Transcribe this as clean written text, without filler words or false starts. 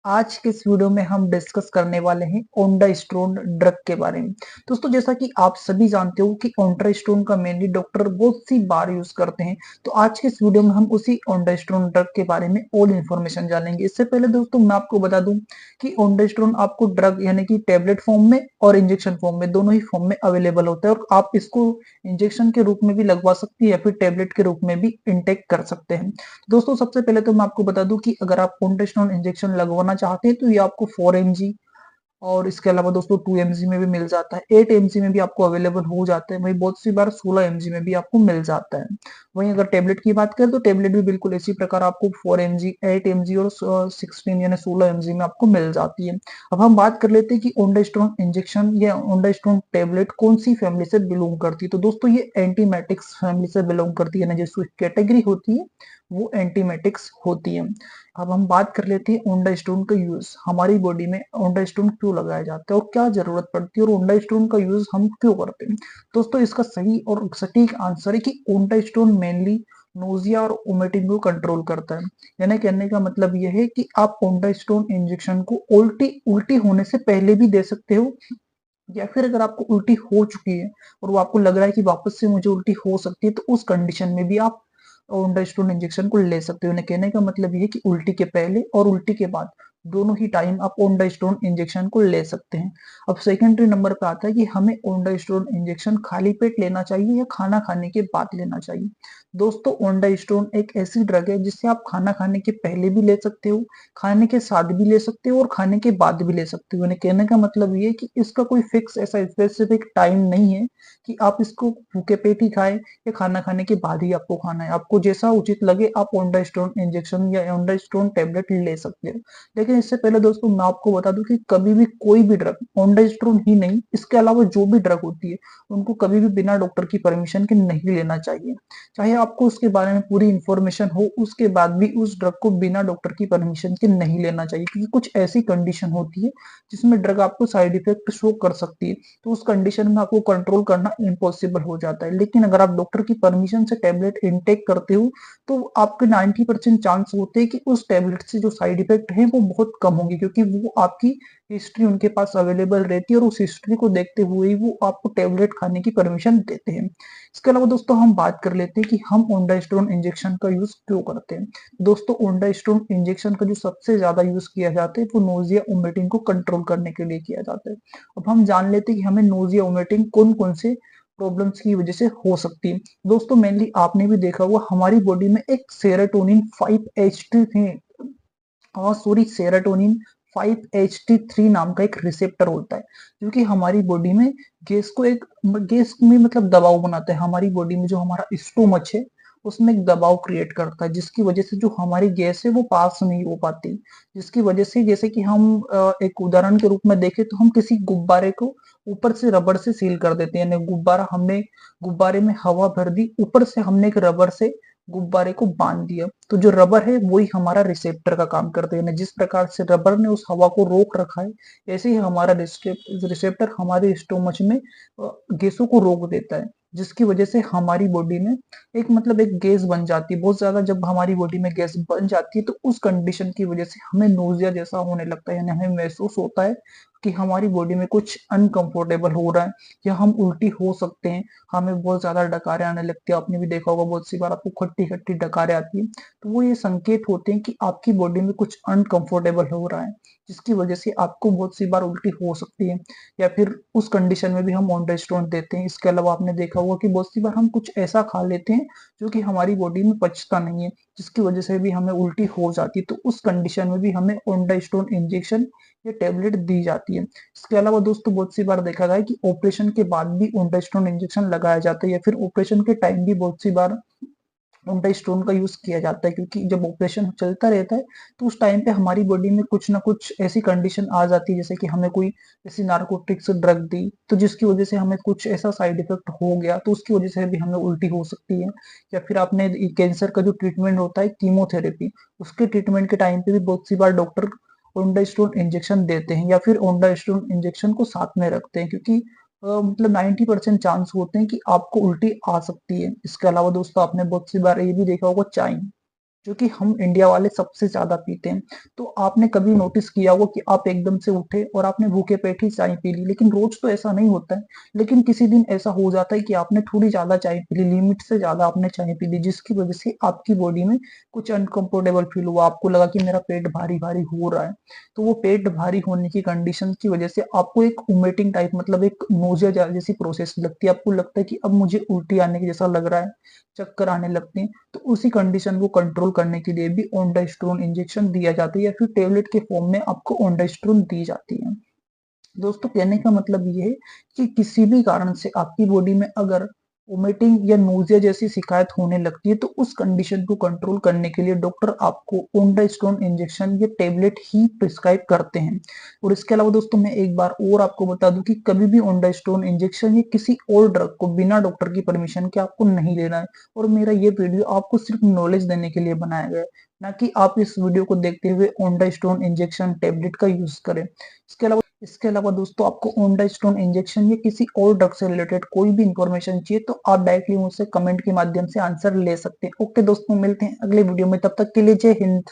आज के इस वीडियो में हम डिस्कस करने वाले हैं ओंडास्ट्रोन ड्रग के बारे में। दोस्तों, जैसा कि आप सभी जानते हो कि ओंडास्ट्रोन का मेनली डॉक्टर बहुत सी बार यूज करते हैं। तो आज के इस वीडियो में हम उसी ओंडास्ट्रोन ड्रग के बारे में ऑल इन्फॉर्मेशन जानेंगे। इससे पहले दोस्तों मैं आपको बता दूं कि ओंडास्ट्रोन आपको ड्रग यानी कि टेबलेट फॉर्म में और इंजेक्शन फॉर्म में, दोनों ही फॉर्म में अवेलेबल होता है और आप इसको इंजेक्शन के रूप में भी लगवा सकती है या फिर टेबलेट के रूप में भी इंटेक कर सकते हैं। दोस्तों, सबसे पहले तो मैं आपको बता दूं कि अगर आप ओंडास्ट्रोन इंजेक्शन लगवाना चाहते हैं तो ये आपको 4 mg और इसके अलावा दोस्तों 2 mg में भी मिल जाता है, 8 mg में भी आपको अवेलेबल हो जाता है, वही बहुत सी बार 16 mg में भी आपको मिल जाता है। वहीं अगर टेबलेट की बात करें तो टेबलेट भी बिल्कुल इसी प्रकार आपको 4 mg, 8 mg और 16 यानी 16 mg में आपको मिल जाती है। अब हम बात कर लेते हैं कि ओंडास्ट्रोन इंजेक्शन या ओंडास्ट्रोन टेबलेट कौन सी फैमिली से बिलोंग करती है। तो दोस्तों ये एंटीमेटिक्स फैमिली से बिलोंग करती है, ना जिसकी कैटेगरी होती है वो एंटीमेटिक्स होती है। अब हम बात कर लेते हैं ओंडास्टोन का यूज। हमारी बॉडी में ओंडास्टोन क्यों लगाया जाता है और क्या जरूरत पड़ती है और ओंडास्टोन का यूज हम क्यों करते हैं। दोस्तों, इसका सही और सटीक आंसर है कि ओंडास्टोन मेनली नोजिया और वोमिटिंग को कंट्रोल करता है। यानी कहने का मतलब यह है कि आप ओंडास्टोन इंजेक्शन को उल्टी उल्टी होने से पहले भी दे सकते हो, या फिर अगर आपको उल्टी हो चुकी है और वो आपको लग रहा है कि वापस से मुझे उल्टी हो सकती है, तो उस कंडीशन में भी आप ओंडास्टोन इंजेक्शन को ले सकते हो। कहने का मतलब ये है कि उल्टी के पहले और उल्टी के बाद दोनों ही टाइम आप ओंडास्टोन इंजेक्शन को ले सकते हैं। अब सेकेंडरी नंबर पे आता है कि हमें ओंडास्टोन इंजेक्शन खाली पेट लेना चाहिए या खाना खाने के बाद लेना चाहिए। दोस्तों, ओंडास्टोन एक ऐसी ड्रग है जिससे आप खाना खाने के पहले भी ले सकते हो, खाने के साथ भी ले सकते हो और खाने के बाद भी ले सकते हो। कहने का मतलब ये है कि इसका कोई फिक्स ऐसा स्पेसिफिक टाइम नहीं है कि आप इसको भूखे पेट ही खाएं या खाना खाने के बाद ही आपको खाना है। आपको जैसा उचित लगे आप ओंडास्टोन इंजेक्शन या ओंडास्टोन टेबलेट ले सकते हो। लेकिन इससे पहले दोस्तों मैं आपको बता दूं कि कभी भी कोई भी ड्रग, ओंडास्टोन ही नहीं इसके अलावा जो भी ड्रग होती है, उनको कभी भी बिना डॉक्टर की परमिशन के नहीं लेना चाहिए। चाहे आपको उसके बारे में पूरी इंफॉर्मेशन हो, उसके बाद भी उस ड्रग को बिना डॉक्टर की परमिशन के नहीं लेना चाहिए, क्योंकि कुछ ऐसी कंडीशन होती है जिसमें ड्रग आपको साइड इफेक्ट शो कर सकती है। तो उस कंडीशन में आपको कंट्रोल करना इम्पॉसिबल हो जाता है। लेकिन अगर आप डॉक्टर की परमिशन से टेबलेट इनटेक करते हो तो आपके 90% चांस होते हैं कि उस टेबलेट से जो साइड इफेक्ट है वो बहुत कम होंगे, क्योंकि वो आपकी हिस्ट्री उनके पास अवेलेबल रहती है और उस हिस्ट्री को देखते हुए ही वो आपको टेबलेट खाने की परमिशन देते हैं। इसके अलावा दोस्तों हम बात कर लेते हैं कि हम ओंडास्टोन इंजेक्शन का यूज क्यों करते हैं। दोस्तों, ओंडास्टोन इंजेक्शन का जो सबसे ज्यादा यूज किया जाता है वो नोजिया वोमिटिंग को कंट्रोल करने के लिए किया जाता है। अब हम जान लेते हैं कि हमें नोजिया वोमिटिंग कौन कौन से प्रॉब्लम्स की वजह से हो सकती है। दोस्तों, मेनली आपने भी देखा होगा हमारी बॉडी में एक serotonin 5-HT3 sorry serotonin 5-HT3 नाम का एक रिसेप्टर होता है, जो कि हमारी बॉडी में गैस में मतलब दबाव बनाता है। हमारी बॉडी में जो हमारा स्टोमच है उसमें एक दबाव क्रिएट करता है, जिसकी वजह से जो हमारी गैस है वो पास नहीं हो पाती। जिसकी वजह से जैसे कि हम एक उदाहरण के रूप में देखें तो हम किसी गुब्बारे को ऊपर से रबड़ से सील कर देते हैं। यानी गुब्बारे में हवा भर दी, ऊपर से हमने एक रबड़ से गुब्बारे को बांध दिया, तो जो रबर है वही हमारा रिसेप्टर का काम करते हैं। जिस प्रकार से रबर ने उस हवा को रोक रखा है, ऐसे ही हमारा रिसेप्टर हमारे स्टोमच में गैसों को रोक देता है, जिसकी वजह से हमारी बॉडी में एक गैस बन जाती है बहुत ज्यादा। जब हमारी बॉडी में गैस बन जाती है तो उस कंडीशन की वजह से हमें नोजिया जैसा होने लगता है, यानी हमें महसूस होता है कि हमारी बॉडी में कुछ अनकंफर्टेबल हो रहा है या हम उल्टी हो सकते हैं। हमें बहुत ज्यादा डकारें आने लगती है। आपने भी देखा होगा बहुत सी बार आपको खट्टी खट्टी डकारें आती है, तो वो ये संकेत होते हैं कि आपकी बॉडी में कुछ अनकंफर्टेबल हो रहा है, जिसकी वजह से आपको बहुत सी बार उल्टी हो सकती है। या फिर उस कंडीशन में भी हम ओंडास्टोन देते हैं। इसके अलावा आपने देखा होगा कि बहुत सी बार हम कुछ ऐसा खा लेते हैं जो कि हमारी बॉडी में पचता नहीं है, जिसकी वजह से भी हमें उल्टी हो जाती है। तो उस कंडीशन में भी हमें ओंडास्टोन इंजेक्शन या टेबलेट दी जाती है। इसके अलावा दोस्तों बहुत सी बार देखा गया है कि ऑपरेशन के बाद भी ओंडास्टोन इंजेक्शन लगाया जाता है, या फिर ऑपरेशन के टाइम भी बहुत सी बार ओंडास्टोन का यूज किया जाता है, क्योंकि जब ऑपरेशन चलता रहता है तो उस टाइम पे हमारी बॉडी में कुछ ना कुछ ऐसी कंडीशन आ जाती है, जैसे कि हमें कोई ऐसी नार्कोटिक्स ड्रग दी तो जिसकी वजह से हमें कुछ ऐसा साइड इफेक्ट हो गया, तो उसकी वजह से भी हमें उल्टी हो सकती है। या फिर आपने कैंसर का जो ट्रीटमेंट होता है कीमोथेरेपी, उसके ट्रीटमेंट के टाइम पे भी बहुत सी बार डॉक्टर ओंडास्टोन इंजेक्शन देते हैं या फिर ओंडास्टोन इंजेक्शन को साथ में रखते हैं, क्योंकि 90% चांस होते हैं कि आपको उल्टी आ सकती है। इसके अलावा दोस्तों आपने बहुत सी बार ये भी देखा होगा चाय, जो कि हम इंडिया वाले सबसे ज़्यादा पीते हैं। तो आपने कभी नोटिस किया होगा कि आप एकदम से उठे और आपने भूखे पेट ही चाय पी ली, लेकिन रोज़ तो ऐसा नहीं होता है। लेकिन किसी दिन ऐसा हो जाता है कि आपने थोड़ी ज़्यादा चाय पी ली, लिमिट से ज़्यादा आपने चाय पी ली, जिसकी वजह से आपकी बॉडी में कुछ अनकंफर्टेबल फील हुआ, आपको लगा कि मेरा पेट भारी-भारी हो रहा है। तो वो पेट भारी होने की कंडीशन की वजह से आपको एक वोमिटिंग टाइप मतलब एक नोज़िया जैसी प्रोसेस लगती है। आपको लगता है कि अब मुझे उल्टी आने के जैसा लग रहा है, चक्कर आने लगते हैं। तो उसी कंडीशन को कंट्रोल करने के लिए भी ओंडाइस्ट्रोन इंजेक्शन दिया जाता है या फिर टेबलेट के फॉर्म में आपको ओंडाइस्ट्रोन दी जाती है। दोस्तों कहने का मतलब ये है कि किसी भी कारण से आपकी बॉडी में अगर वोमिटिंग या नोजिया जैसी शिकायत होने लगती है तो उस कंडीशन को कंट्रोल करने के लिए डॉक्टर आपको ओंडाइस्ट्रोन इंजेक्शन या टेबलेट ही प्रिस्क्राइब करते हैं। और इसके अलावा दोस्तों मैं एक बार और आपको बता दूं कि कभी भी ओंडाइस्ट्रोन इंजेक्शन या किसी और ड्रग को बिना डॉक्टर की परमिशन के आपको नहीं लेना है। और मेरा ये वीडियो आपको सिर्फ नॉलेज देने के लिए बनाया गया है, ना कि आप इस वीडियो को देखते हुए ओंडाइस्ट्रोन इंजेक्शन टेबलेट का यूज करें। इसके अलावा दोस्तों आपको ओंडाइस्ट्रोन इंजेक्शन या किसी और ड्रग से रिलेटेड कोई भी इंफॉर्मेशन चाहिए तो आप डायरेक्टली मुझसे कमेंट के माध्यम से आंसर ले सकते हैं। ओके दोस्तों, मिलते हैं अगले वीडियो में, तब तक के लिए जय हिंद।